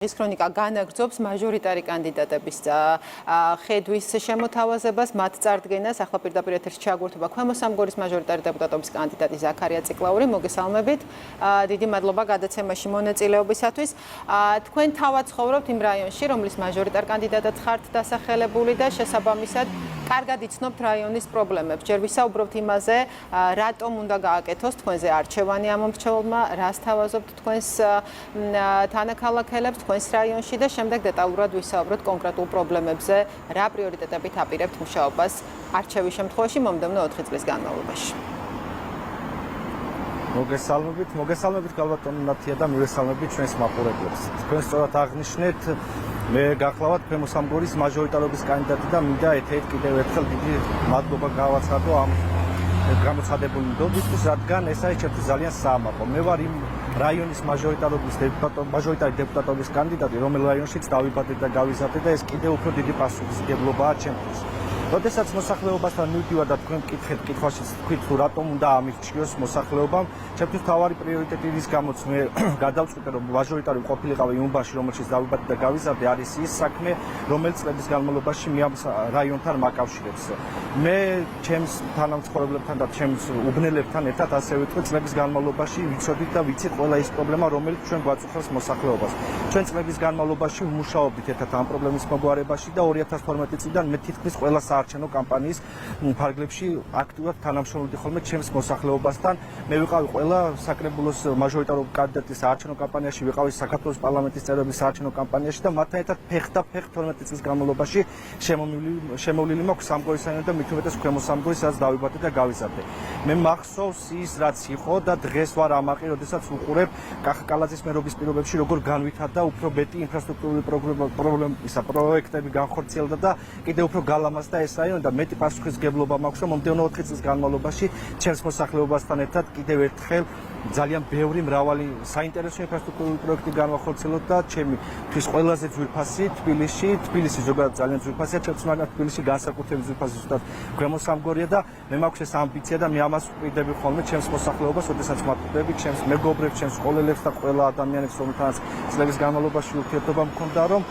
ეს ქრონიკა განაგრძობს მაჟორიტარი კანდიდატების ხედვის შემოთავაზებას, მათ წარდგენას. ახლა პირდაპირ ეთერში ჩაგვერთვება ქვემო სამგორის მაჟორიტარი დეპუტატობის კანდიდატი ზაქარია ციკლაური. მოგესალმებით. დიდი მადლობა გადაცემაში მონაწილეობისათვის. თქვენ თავად ცხოვრობთ იმ რაიონში, რომლის მაჟორიტარ კანდიდატად ხართ დასახელებული და შესაბამისად კარგად იცნობთ რაიონის პრობლემებს. ჯერ ვისაუბრობთ იმაზე, რატომ უნდა გააკეთოს თქვენზე არჩევანი ამ მომრჩეველმა, რას თავაზობთ თქვენს თანაქალაქელებს თქვენს რაიონში და შემდეგ დეტალურად ვისაუბროთ კონკრეტულ პრობლემებზე, რა პრიორიტეტებით აპირებთ მუშაობას არჩევის შემთხვევაში მომდევნო 4 წლის განმავლობაში. მოგესალმებით გალბატონო ნათია და მივესალმებით ჩვენს მაყურებლებს. თქვენ სწორად აღნიშნეთ, მე გახლავთ ქვემო სამგორის მაჟორიტარობის კანდიდატი და მინდა ერთ-ერთ კიდევ ერთხელ დიდი მადლობა გავაცხადო ამ გამოცხადებული ნდობისთვის, რადგან ეს არის ჩემთვის ძალიან საამაყო. მე ვარ იმ რაიონის მაჟორიტარი დეპუტატობის კანდიდატი, რომელ რაიონშიც დავიბადე და გავიზარდე და ეს კიდევ უფრო დიდი პასუხისმგებლობაა ჩემთვის. როდესაც მოსახლეობასთან მივდივარ და თქვენ მკითხეთ კითხვაში თქვით თუ რატომ უნდა ამირჩიოს მოსახლეობამ, ჩემთვის თავარი პრიორიტეტი რის გამოც მე გადავწყვიტე რომ მაჟორიტარი ყოფილიყავი იმ უბანში, რომელშიც დავიბადე და გავიზარდე, არის ის საქმე, რომელიც წლების განმავლობაში მე ამ რაიონთან მაკავშირებს. მე ჩემს თანამცხოვრებლებთან და ჩემს უბნელებთან ერთად ასე ვიტყვი, წლების განმავლობაში ვიცოდით და ვიცით ყველა ის პრობლემა, რომელიც ჩვენ გვაწუხებს მოსახლეობას. ჩვენ წლების განმავლობაში ვმუშაობდით ერთად ამ პრობლემის მოგვარებაში და 2012 წლიდან მე თითქმის ყველა საარჩევნო კამპანიის ფარგლებში აქტიურად თანამშრომლობდი ხოლმე ჩემს მოსახლეობასთან. მე ვიყავი ყველა საკრებულოს მაჟორიტარული კანდიდატის საარჩევნო კამპანიაში, ვიყავი საქართველოს პარლამენტის წევრების საარჩევნო კამპანიაში და მათთან ერთად ფეხ 12 წლის განმავლობაში შემოვლილი მაქვს სამგორის რაიონი და მით უმეტეს ქვემო სამგორის, სადაც დავიბადე და გავიზარდე. მე მახსოვს ის, რაც იყო და დღეს ვარ ამაყი, როდესაც ვუყურებ კახაკალაძის მერობის პირობებში, როგორ განვითარდა უფრო მეტი ინფრასტრუქტურული პროექტები განხორციელდა და კიდევ უფრო გალამაზდა ეს რაიონი და მეტი პასუხისმგებლობა მაქვს, რომ მომდევნო 4 წლის განმავლობაში ჩემს მოსახლეობასთან ერთად კიდევ ერთხელ ძალიან ბევრი მრავალი საინტერესო ინფრასტრუქტურული პროექტი განვახორციელოთ და ჩემთვის ყველაზე ძვირფასი თბილისი ზოგადად ძალიან ძვირფასია, ჩემთვის მაგრამ თბილისი განსაკუთრებით ძვირფასი ზუსტად ქვემო სამგორია და მე მაქვს ეს ამბიცია და მე ამას ვყიდები ხოლმე ჩემს მოსახლეობას, როდესაც მათხვდები ჩემს მეგობრებს, ჩემს სკოლელებს და ყველა ადამიანებს, რომელთანაც წლების განმავლობაში ურთიერთობა მქონდა, რომ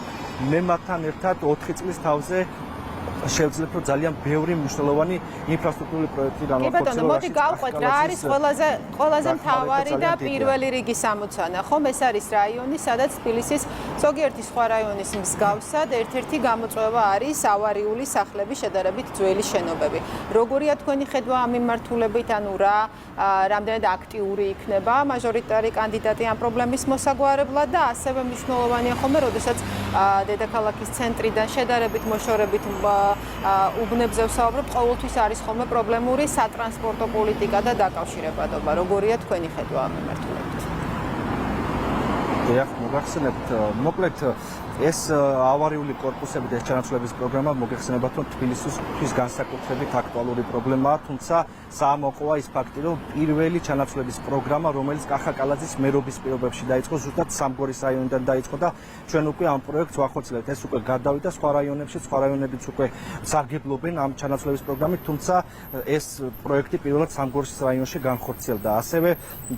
მე მათთან ერთად 4 წლის თავზე შევძლებ რომ ძალიან ბევრი მნიშვნელოვანი ინფრასტრუქტურული პროექტი განვახორციელოთ. მოდი გავყვეთ რა არის ყველაზე მთავარი და პირველი რიგის ამოცანა. ხომ ეს არის რაიონი, სადაც თბილისის ზოგიერთი სხვა რაიონის მსგავსად ერთ-ერთი გამოწვევა არის ავარიული სახლების შედარებით ძველი შენობები. როგორია თქვენი ხედვა ამ მიმართულებით, ანუ რამდენად აქტიური იქნება მაჟორიტარი კანდიდატი ამ პრობლემის მოსაგვარებლად და ასევე მნიშვნელოვანია ხოლმე, როდესაც დედაქალაქის ცენტრიდან შედარებით მოშორებით უბნებზე ვსაუბრობ, ყოველთვის არის ხოლმე პრობლემური სატრანსპორტო პოლიტიკა და დაკავშირებადობა. როგორია თქვენი ხედვა ამ მიმართულებით? დიახ, მოგახსენებთ, მოკლედ ეს ავარიული კორპუსები და ჩანაცვლების პროგრამა მოგეხსენებათ, რომ თბილისისთვის განსაკუთრებით აქტუალური პრობლემაა, თუმცა საამოყოა ის ფაქტი, რომ პირველი ჩანაცვლების პროგრამა, რომელიც კახაკალაძის მერობის პირობებში დაიწყო, ზუსტად სამგორის რაიონიდან დაიწყო და ჩვენ უკვე ამ პროექტს ვახორციელებთ. ეს უკვე გადავიდა სხვა რაიონებში, სხვა რაიონებიც უკვე სარგებლობენ ამ ჩანაცვლების პროგრამით, თუმცა ეს პროექტი პირველად სამგორის რაიონში განხორციელდა. ასევე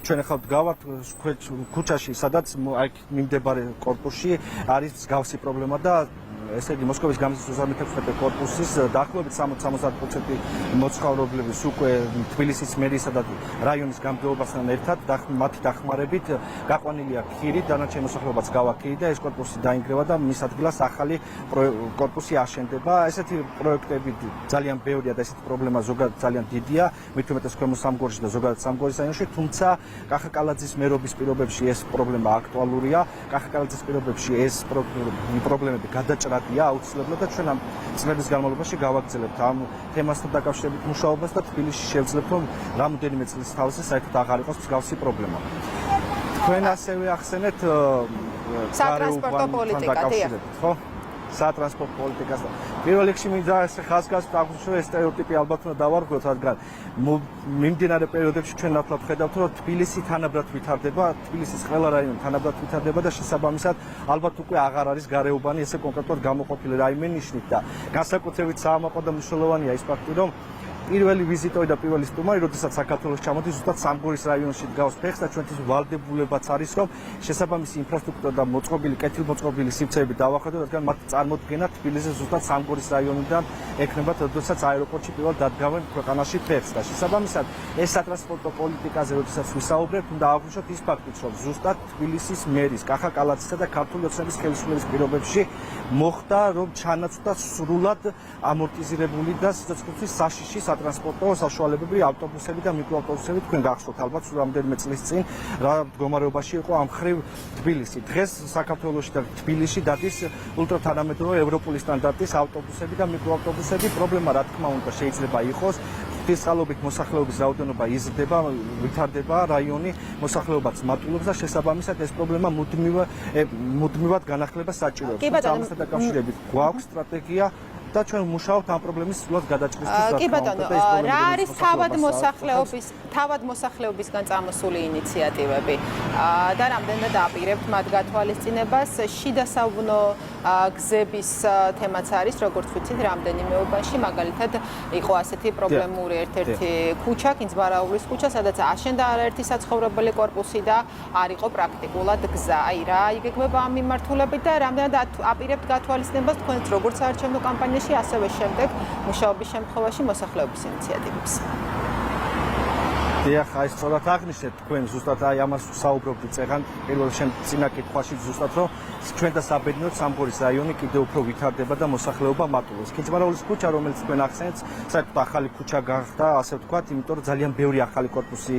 ჩვენ ახლა ვდგავართ ქუჩაში, სადაც აქ მიმდებარე კორპუსში არის მსგავსი პრობლემა და ესე იგი მოსკოვის გამზის 36 კორპუსის დაახლოებით 60-70% მოცხოვრებლების უკვე თბილისის მერიისა და რაიონის გამგეობასთან ერთად მათი დახმარებით გაყვანილია ქირი, დანარჩენი მოსახლეობაც გავაქირი და ეს კორპუსი დაინგრევა და მის ადგილას ახალი კორპუსი აშენდება. ესეთი პროექტები ძალიან ბევრია და ესეთი პრობლემა ზოგადად ძალიან დიდია, მით უმეტეს ქვემო სამგორში და ზოგადად სამგორის რაიონში, თუმცა კახაკალაძის მერობის პირობებში ეს პრობლემა აქტუალურია. კახაკალაძის პირობებში ეს პრობლემები გადაჭრა აუცილებლად და ჩვენ ამ წლების განმავლობაში გავაგრძელებთ ამ თემასთან დაკავშირებით მუშაობას და თბილისში შევძლებთ რომ რამოდენიმე წლის თავზე საერთოდ აღარ იყოს მსგავსი პრობლემა. თქვენ ასევე ახსენეთ სატრანსპორტო პოლიტიკა, ხო? სატრანსპორტო პოლიტიკას. პირველ რიგში მინდა ეს ხაზგასმით აღნიშნო, ეს სტერეოტიპი ალბათ უნდა დავარღვიოთ, რადგან მიმდინარე პერიოდებში ჩვენ ნათლად ხედავთ, რომ თბილისი თანაბრად ვითარდება, თბილისის ყველა რაიონი თანაბრად ვითარდება და შესაბამისად ალბათ უკვე აღარ არის გარეუბანი ესე კონკრეტულად გამოყოფილი რაიმე ნიშნით და განსაკუთრებით საამაყო და მნიშვნელოვანია ის ფაქტი, რომ პირველი ვიზიტორი და პირველი სტუმარი, როდესაც საქართველოს ჩამოდის, ზუსტად სამგორის რაიონში დგავს ფეხს და ჩვენთვის ვალდებულებაც არის, რომ შესაბამისი ინფრასტრუქტურა და მოწყობილი, კეთილმოწყობილი სივრცეები დავახვედროთ, რადგან მათ წარმოდგენა თბილისის ზუსტად სამგორის რაიონიდან ექნებათ, როდესაც აეროპორტში პირველ დადგავენ ქვეყანაში ფეხს და შესაბამისად ეს სატრანსპორტო პოლიტიკაზე, როდესაც ვისაუბრებთ, უნდა აღვნიშნოთ ის ფაქტიც, რომ ზუსტად თბილისის მერის კახა კალათისა და ქართული ოცნების ხელისუფლების პირობებში მოხდა, რომ ჩანაცვლა სრულად ამორტიზირებული და სიცოცხლის საშიში სატრანსპორტო საშუალებები, ავტობუსები და მიკროავტობუსები თქვენ გახსოვთ ალბათ რამდენიმე წლის წინ რა მდგომარეობაში იყო ამ მხრივ თბილისი. დღეს საქართველოში და თბილისში დადის ულტრათანამედროვე ევროპული სტანდარტის ავტობუსები და მიკროავტობუსები. პრობლემა რა თქმა უნდა შეიძლება იყოს ფისკალობით მოსახლეობის რაოდენობა იზრდება, ვითარდება რაიონი, მოსახლეობაც მატულობს და შესაბამისად ეს პრობლემა მუდმივად განახლებას საჭიროებს. ამასთან დაკავშირებით გვაქვს სტრატეგია და ჩვენ ვმუშაობთ ამ პრობლემის სრულად გადაჭრისთვის. კი ბატონო, რა არის თავად მოსახლეობისგან წამოსული ინიციატივები და რამდენად აპირებთ მათ გათვალისწინებას? შიდა საუბნო გზების თემაც არის, როგორც ვიცით, რამდენიმეობაში, მაგალითად, იყო ასეთი პრობლემური ერთ-ერთი ქუჩა, კინძბარაულის ქუჩა, სადაც აშენდა არაერთი საცხოვრებელი კორპუსი და არ იყო პრაქტიკულად გზა. აი, რა იგეგმება ამ მიმართულებით და რამდენად აპირებთ გათვალისწინებას თქვენც როგორც საარჩევნო კამპანიაში, ასევე შემდეგ მუშაობის შემთხვევაში მოსახლეობის ინიციატივებს. დიახ, აი სწორად აღნიშნეთ, თქვენ ზუსტად აი ამას საუბრობთ წეგან პირველ წინა კითხვაში ზუსტად რომ ჩვენ და საბედნიეროდ სამგორის რაიონი კიდევ უფრო ვითარდება და მოსახლეობა მატულობს. კინძბარაულის ქუჩა, რომელიც თქვენ ახსენეთ, საერთოდ ახალი ქუჩა გახდა, ასე ვთქვათ, იმიტომ რომ ძალიან ბევრი ახალი კორპუსი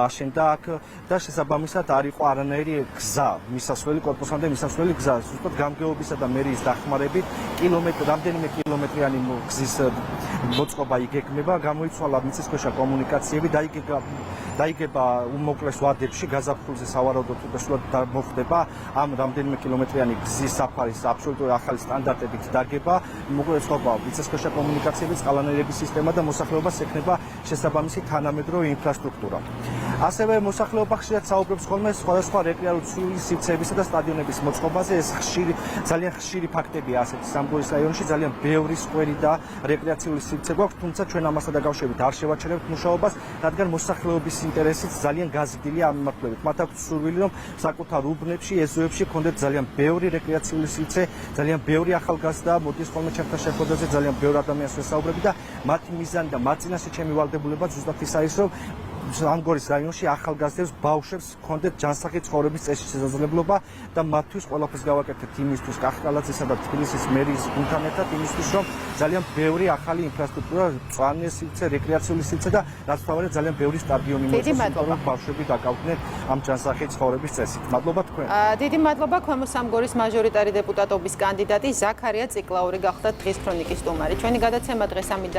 აშენდა აქ და შესაბამისად არ იყო არანაირი გზა, მისასვლელი კორპუსამდე მისასვლელი გზა. ზუსტად გამგეობისა და მერიის დახმარებით რამდენიმე კილომეტრიანი გზის მოწყობა იგეგმება, გამოიცვალა მიწისქვეშა კომუნიკაციები, დაიგება უმოკლეს ვადებში გაზაფხულზე სავარაუდოდ და სულად მოხდება ამ რამდენიმე კილომეტრიანი გზის საფარის აბსოლუტური ახალი სტანდარტებით დაგება, მოკლესობა მიწისქვეშა კომუნიკაციების, წყალანერგიის სისტემა და მოსახლეობას ექნება შესაბამისი თანამედროვე ინფრასტრუქტურა. ასევე მოსახლეობა ხშირად საუბრობს ხოლმე სხვადასხვა რეკრეაციული სივრცეებისა და სტადიონების მოწყობაზე. ეს ძალიან ხშირი ფაქტებია ასეთი სამგორის რაიონში, ძალიან ბევრი სკვერი და რეკრეაციული სივრცე გვაქვს, თუმცა ჩვენ ამასთან დაკავშირებით არ შევაჩერებთ მუშაობას, რადგან მოსახლეობის ინტერესიც ძალიან გაზრდილია ამ მიმართულებით. მათ აქვს სურვილი, რომ საკუთარ უბნებში, ეზოებში ჰქონდეთ ძალიან ბევრი რეკრეაციული სივრცე, ძალიან ბევრი ახალგაზრდა მოდის ხოლმე ჩემთან შეხვედრაზე, ძალიან ბევრ ადამიანს ვესაუბრები და მათი მიზანი და მათ წინაშე ჩემი ვალდებულება ზუსტად ის არის, რომ სამგორის რაიონში ახალგაზრდებს, ბავშვებს ჰქონდეთ ჯანსაღი ცხოვრების წესის შესაძლებლობა და მათთვის ყველაფერს გავაკეთებთ იმისთვის, კახკალაძისა და თბილისის მერის გუნდთან ერთად იმისთვის, რომ ძალიან ბევრი ახალი ინფრასტრუქტურა, მწვანე სივრცე, რეკრეაციული სივრცე და რაც თავარია ძალიან ბევრი სტადიონი მოწყოს, რომ ბავშვები დაკავდნენ ამ ჯანსაღი ცხოვრების წესით. მადლობა თქვენ. დიდი მადლობა, ქვემო სამგორის მაჟორიტარი დეპუტატობის კანდიდატი ზაქარია ციკლაური გახდა დღის ქრონიკის სტუმარი. ჩვენი გადაცემა დღეს ამით